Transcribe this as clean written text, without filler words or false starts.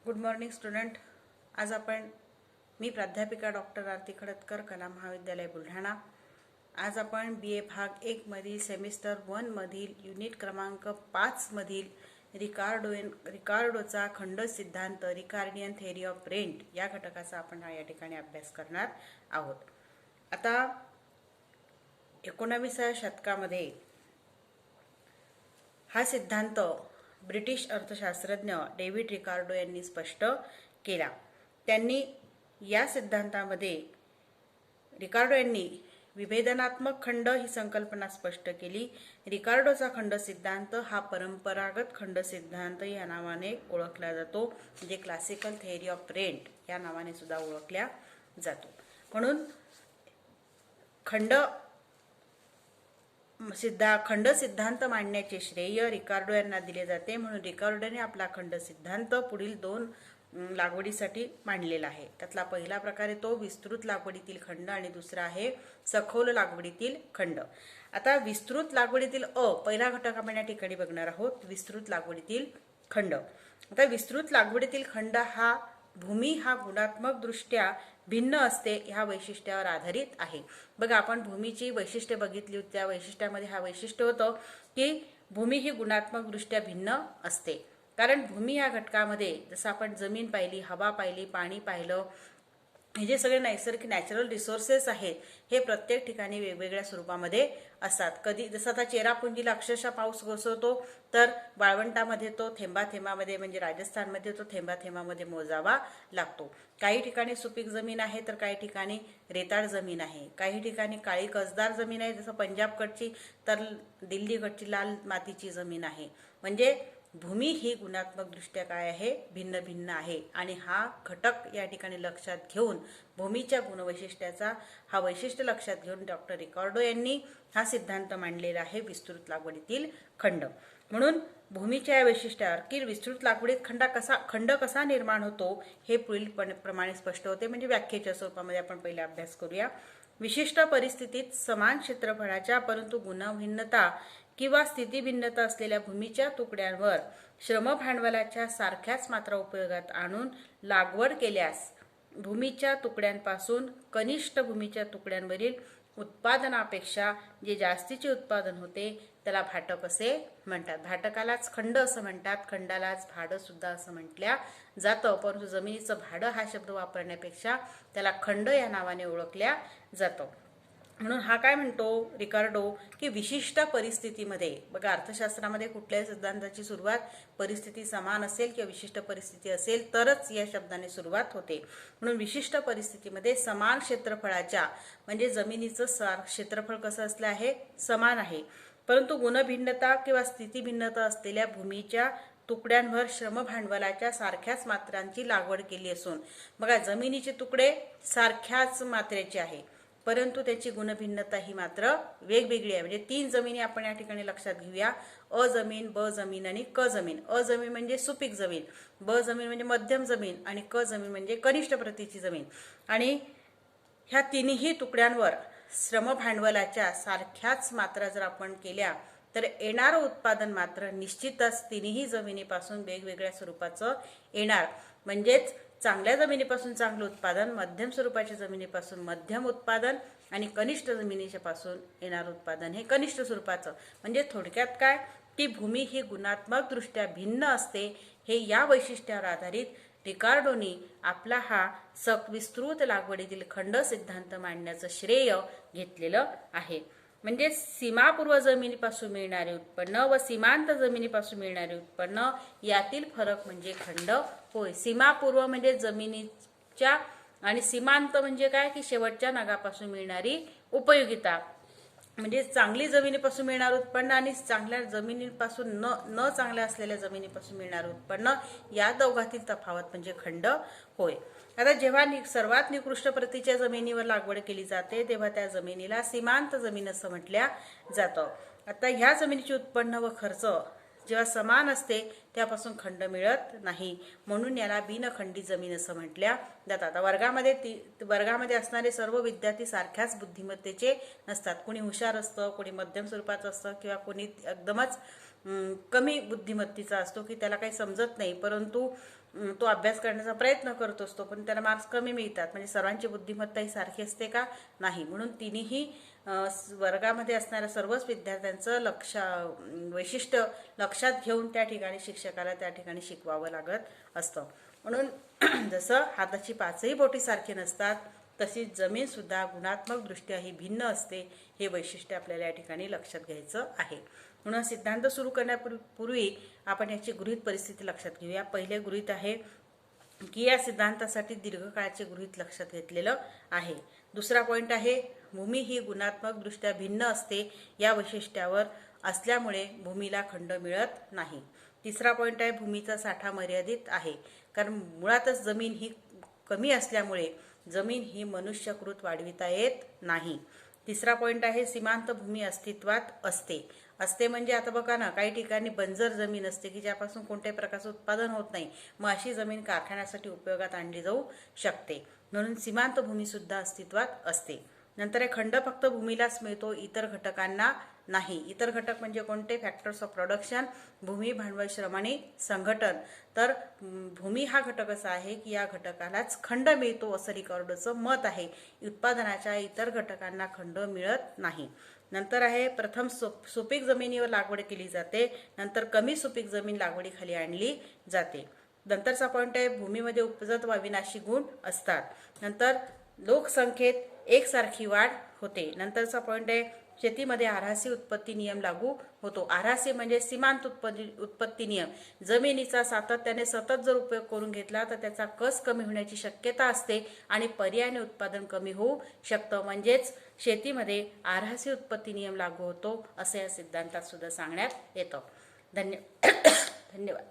Good morning student. आज मी प्राध्यापिका doctor आरती खडतकर, कला महाविद्यालय बुलढाणा। आज आपण BA भाग 1 मधील सेमिस्टर 1 मधील युनिट क्रमांक 5 मधील रिकार्डोचा खंड सिद्धांत, रिकार्डियन थेअरी ऑफ रेंट या घटकाचा आपण या ठिकाणी अभ्यास करणार आहोत। आता 19व्या शतकामध्ये हा सिद्धांत ब्रिटिश अर्थशास्त्रज्ञ डेव्हिड रिकार्डो यांनी स्पष्ट केला। त्यांनी या सिद्धांतामध्ये रिकार्डो यांनी विभेदनात्मक खंड ही संकल्पना स्पष्ट केली। रिकार्डोचा खंड सिद्धांत हा परंपरागत खंड सिद्धांत या नावाने ओळखला जातो, म्हणजे क्लासिकल थेअरी ऑफ रेंट या नावाने सुद्धा ओळखला जातो। म्हणून खंड सिद्धांत मांडण्याचे श्रेय रिकार्डो यांना दिले जाते। म्हणून रिकार्डोने आपला खंड सिद्धांत पुढील 2 लागवडीसाठी मांडलेला आहे। त्यातला पहिला प्रकार आहे तो विस्तृत लागवडीतील खंड आणि दुसरा आहे सखोल लागवडीतील खंड। आता विस्तृत लागवडीतील पहिला घटक आपण या ठिकाणी बघणार आहोत, विस्तृत लागवडीतील खंड। आता विस्तृत लागवडीतील खंड हा भूमी हा गुणात्मक दृष्ट्या भिन्न असते ह्या वैशिष्ट्यावर आधारित आहे। बघा, आपण भूमीची वैशिष्ट्ये बघितली होती। त्या वैशिष्ट्यामध्ये हा वैशिष्ट्य होतं की भूमी ही गुणात्मक दृष्ट्या भिन्न असते। कारण भूमी या घटकामध्ये जसं आपण जमीन पाहिली, हवा पाहिली, पाणी पाहिलं, हे जे सगळे नैसर्गिक नॅचरल रिसोर्सेस आहेत हे प्रत्येक ठिकाणी वेगवेगळ्या स्वरूपामध्ये असतात। कधी जसं आता चेरापुंजीला अक्षरशः पाऊस कोसळतो, तर वाळवंटामध्ये तो थेंबा थेंबामध्ये, म्हणजे राजस्थानमध्ये तो थेंबा थेंबामध्ये मोजावा लागतो। काही ठिकाणी सुपीक जमीन आहे तर काही ठिकाणी रेताळ जमीन आहे, काही ठिकाणी काळी कसदार जमीन आहे, जसं पंजाबकडची तर दिल्लीकडची लाल मातीची जमीन आहे। म्हणजे भूमी ही गुणात्मक दृष्ट्या काय आहे, भिन्न भिन्न आहे। आणि हा घटक या ठिकाणी लक्षात घेऊन भूमीच्या गुणवैशिष्ट्याचा हा वैशिष्ट्य लक्षात घेऊन डॉक्टर रिकार्डो यांनी हा सिद्धांत मांडलेला आहे, विस्तृत लागवडीतील खंड। म्हणून भूमीच्या या वैशिष्ट्यावर की विस्तृत लागवडीत खंड कसा निर्माण होतो हे पुढील प्रमाणे स्पष्ट होते। म्हणजे व्याख्येच्या स्वरूपामध्ये आपण पहिला अभ्यास करूया। विशिष्ट परिस्थितीत समान क्षेत्रफळाच्या परंतु गुणभिन्नता किंवा स्थितीभिन्नता असलेल्या भूमीच्या तुकड्यांवर श्रम भांडवलाच्या सारख्याच मात्रा उपयोगात आणून लागवड केल्यास भूमीच्या तुकड्यांपासून कनिष्ठ भूमीच्या तुकड्यांवरील उत्पादनापेक्षा जे जास्तीचे उत्पादन होते त्याला भाटक असे म्हणतात। भाटकालाच खंड असं म्हणतात, खंडालाच भाडं सुद्धा असं म्हटल्या जातं। परंतु जमिनीचं भाडं हा शब्द वापरण्यापेक्षा त्याला खंड या नावाने ओळखल्या जातं। म्हणून हा काय म्हणतो रिकार्डो की विशिष्ट परिस्थितीमध्ये, बघा अर्थशास्त्रामध्ये कुठल्याही सिद्धांताची सुरुवात परिस्थिती समान असेल किंवा विशिष्ट परिस्थिती असेल तरच या शब्दाने सुरुवात होते। म्हणून विशिष्ट परिस्थितीमध्ये समान क्षेत्रफळाच्या, म्हणजे जमिनीचं क्षेत्रफळ कसं असलं आहे, समान आहे, परंतु गुणभिन्नता किंवा स्थितीभिन्नता असलेल्या भूमीच्या तुकड्यांवर श्रम भांडवलाच्या सारख्याच मात्रांची लागवड केली असून, बघा जमिनीचे तुकडे सारख्याच मात्रेचे आहे परंतु त्याची गुणभिन्नता ही मात्र वेगवेगळी आहे। म्हणजे 3 जमिनी आपण या ठिकाणी लक्षात घेऊया, अ जमीन, ब जमीन आणि क जमीन। अ जमीन म्हणजे सुपीक जमीन, ब जमीन म्हणजे मध्यम जमीन आणि क जमीन म्हणजे कनिष्ठ प्रतीची जमीन। आणि ह्या तिन्ही तुकड्यांवर श्रम भांडवलाच्या सारख्याच मात्रा जर आपण केल्या तर येणारं उत्पादन मात्र निश्चितच तिन्ही जमिनीपासून वेगवेगळ्या स्वरूपाचं येणार। म्हणजेच चांगल्या जमिनीपासून चांगलं उत्पादन, मध्यम स्वरूपाच्या जमिनीपासून मध्यम उत्पादन आणि कनिष्ठ जमिनीच्या पासून येणारं उत्पादन हे कनिष्ठ स्वरूपाचं। म्हणजे थोडक्यात काय की भूमी ही गुणात्मक दृष्ट्या भिन्न असते हे या वैशिष्ट्यावर आधारित रिकार्डोनी आपला हा विस्तृत लागवडीतील खंड सिद्धांत मांडण्याचं श्रेय घेतलेलं आहे। म्हणजे सीमापूर्व जमिनीपासून मिळणारे उत्पन्न व सीमांत जमिनीपासून मिळणारे उत्पन्न यातील फरक म्हणजे खंड होय। सीमापूर्व म्हणजे जमिनीच्या आणि सीमांत म्हणजे काय की शेवटच्या नगापासून मिळणारी उपयोगिता, म्हणजे चांगली जमिनीपासून मिळणारं उत्पन्न आणि चांगल्या जमिनीपासून न चांगल्या असलेल्या जमिनीपासून मिळणारं उत्पन्न, या दोघातील तफावत म्हणजे खंड होय। आता जेव्हा सर्वात निकृष्ट प्रतीच्या जमिनीवर लागवड केली जाते तेव्हा त्या जमिनीला सीमांत जमीन असं म्हटल्या जातं। आता ह्या जमिनीचे उत्पन्न व खर्च जेव्हा समान असते त्यापासून खंड मिळत नाही, म्हणून याला बिनखंडी जमीन असं म्हटल्या जातं। आता वर्गामध्ये असणारे सर्व विद्यार्थी सारख्याच बुद्धिमत्तेचे नसतात। कोणी हुशार असतं, कोणी मध्यम स्वरूपाचं असतं किंवा कोणी एकदमच कमी बुद्धिमत्तेचा असतो की त्याला काही समजत नाही, परंतु तो अभ्यास करण्याचा प्रयत्न करत असतो पण त्याला मार्क्स कमी मिळतात. म्हणजे सर्वांची बुद्धिमत्ता ही सारखी असते का? नाही. म्हणून तिन्ही वर्गामध्ये असणाऱ्या सर्वच विद्यार्थ्यांचं वैशिष्ट्य लक्षात घेऊन त्या ठिकाणी शिक्षकाला त्या ठिकाणी शिकवावं लागत असतं. म्हणून जसं हाताची पाचही बोटी सारखी नसतात तशीच जमीन सुद्धा गुणात्मक दृष्ट्या ही भिन्न असते, हे वैशिष्ट्य आपल्याला या ठिकाणी लक्षात घ्यायचं आहे. म्हणून सिद्धांत सुरू करण्यापूर्वी आपण याची गृहीत परिस्थिती लक्षात घेऊया. पहिले गृहीत आहे की या सिद्धांतासाठी दीर्घकाळाचे गृहीत लक्षात घेतलेलं आहे. दुसरा पॉईंट आहे भूमी ही गुणात्मक दृष्ट्या भिन्न असते या वैशिष्ट्यावर असल्यामुळे भूमीला खंड मिळत नाही. तिसरा पॉईंट आहे भूमीचा साठा मर्यादित आहे, कारण मुळातच जमीन ही कमी असल्यामुळे जमीन ही मनुष्यकृत वाढविता येत नाही. तिसरा पॉईंट आहे सीमांत भूमी अस्तित्वात असते म्हणजे आता बघा ना, काही ठिकाणी बंजर जमीन असते की ज्यापासून कोणत्याही प्रकारचं उत्पादन होत नाही, मग अशी जमीन कारखान्यासाठी उपयोगात आणली जाऊ शकते. म्हणून सीमांत भूमी सुद्धा अस्तित्वात असते. नंतर हे खंड फक्त भूमीलाच मिळतो, इतर घटकांना नाही. इतर घटक म्हणजे कोणते? फॅक्टर्स ऑफ प्रोडक्शन, भूमी, भांडवल, श्रम आणि संघटन. तर भूमी हा घटक असा आहे की या घटकालाच खंड मिळतो असं रिकार्डोचं मत आहे. उत्पादनाच्या इतर घटकांना खंड मिळत नाही. नंतर आहे प्रथम सुपीक जमिनीवर लागवड केली जाते, नंतर कमी सुपीक जमीन लागवडीखाली आणली जाते. नंतरचा पॉईंट आहे भूमीमध्ये उपजत व अविनाशी गुण असतात. नंतर लोकसंख्येत एकसारखी वाढ होते. नंतरचा पॉईंट आहे शेतीमध्ये आरासी उत्पत्ती नियम लागू होतो. आरासी म्हणजे सीमांत उत्पत्ती नियम. जमिनीचा सातत्याने सतत जर उपयोग करून घेतला तर त्याचा कस कमी होण्याची शक्यता असते आणि पर्यायाने उत्पादन कमी होऊ शकतं. म्हणजेच शेतीमध्ये आरासी उत्पत्ती नियम लागू होतो असं या सिद्धांतात सुद्धा सांगण्यात येतं. धन्यवाद.